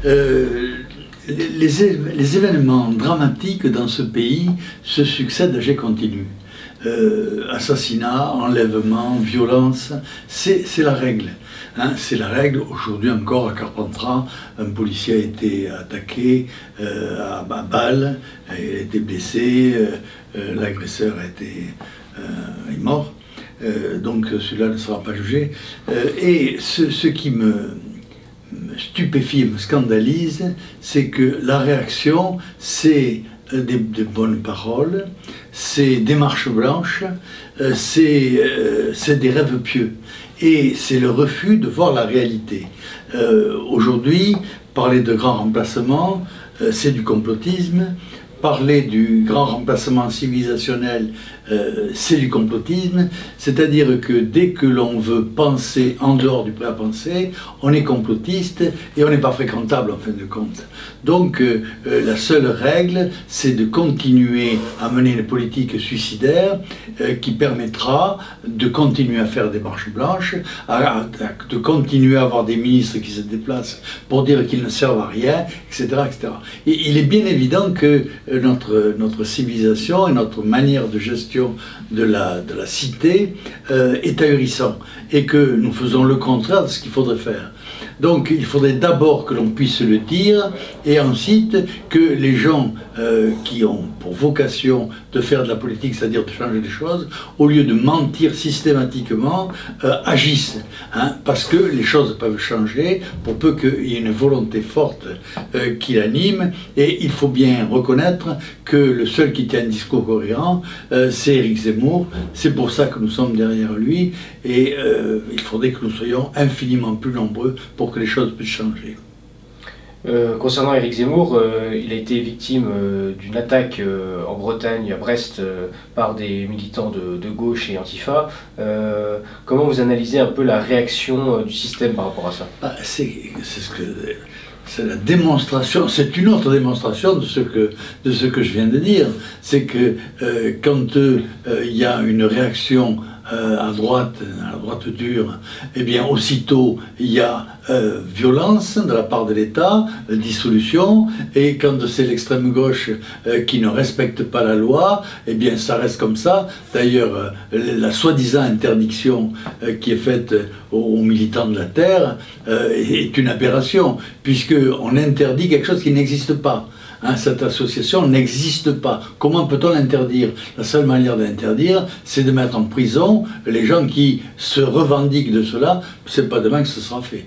Les événements dramatiques dans ce pays se succèdent à jet continu. Assassinat, enlèvement, violence, c'est la règle. Hein, c'est la règle. Aujourd'hui encore à Carpentras, un policier a été attaqué à balles, il a été blessé, l'agresseur est mort. Donc celui-là ne sera pas jugé. Et ce qui me stupéfie et me scandalise, c'est que la réaction, c'est de bonnes paroles, c'est des marches blanches, c'est des rêves pieux. Et c'est le refus de voir la réalité. Aujourd'hui, parler de grand remplacement, c'est du complotisme. Parler du grand remplacement civilisationnel, c'est du complotisme, c'est-à-dire que dès que l'on veut penser en dehors du prêt à penser, on est complotiste et on n'est pas fréquentable en fin de compte. Donc la seule règle, c'est de continuer à mener une politique suicidaire qui permettra de continuer à faire des marches blanches, de continuer à avoir des ministres qui se déplacent pour dire qu'ils ne servent à rien, etc. etc. Et il est bien évident que notre civilisation et notre manière de gestion de la cité est ahurissant et que nous faisons le contraire de ce qu'il faudrait faire. Donc il faudrait d'abord que l'on puisse le dire et ensuite que les gens qui ont pour vocation de faire de la politique, c'est-à-dire de changer les choses, au lieu de mentir systématiquement, agissent. Hein, parce que les choses peuvent changer pour peu qu'il y ait une volonté forte qui l'anime. Et il faut bien reconnaître que le seul qui tient un discours cohérent, c'est Éric Zemmour. C'est pour ça que nous sommes derrière lui. Et il faudrait que nous soyons infiniment plus nombreux pour que les choses puissent changer. Concernant Éric Zemmour, il a été victime d'une attaque en Bretagne, à Brest, par des militants de gauche et Antifa. Comment vous analysez un peu la réaction du système par rapport à ça? C'est la démonstration, c'est une autre démonstration de ce que je viens de dire. C'est que quand il y a une réaction à droite dure, eh bien aussitôt il y a violence de la part de l'État, dissolution, et quand c'est l'extrême gauche qui ne respecte pas la loi, eh bien ça reste comme ça. D'ailleurs, la soi-disant interdiction qui est faite aux militants de la terre est une aberration, puisqu'on interdit quelque chose qui n'existe pas. Hein, cette association n'existe pas. Comment peut-on l'interdire? La seule manière de l'interdire, c'est de mettre en prison les gens qui se revendiquent de cela. C'est pas demain que ce sera fait.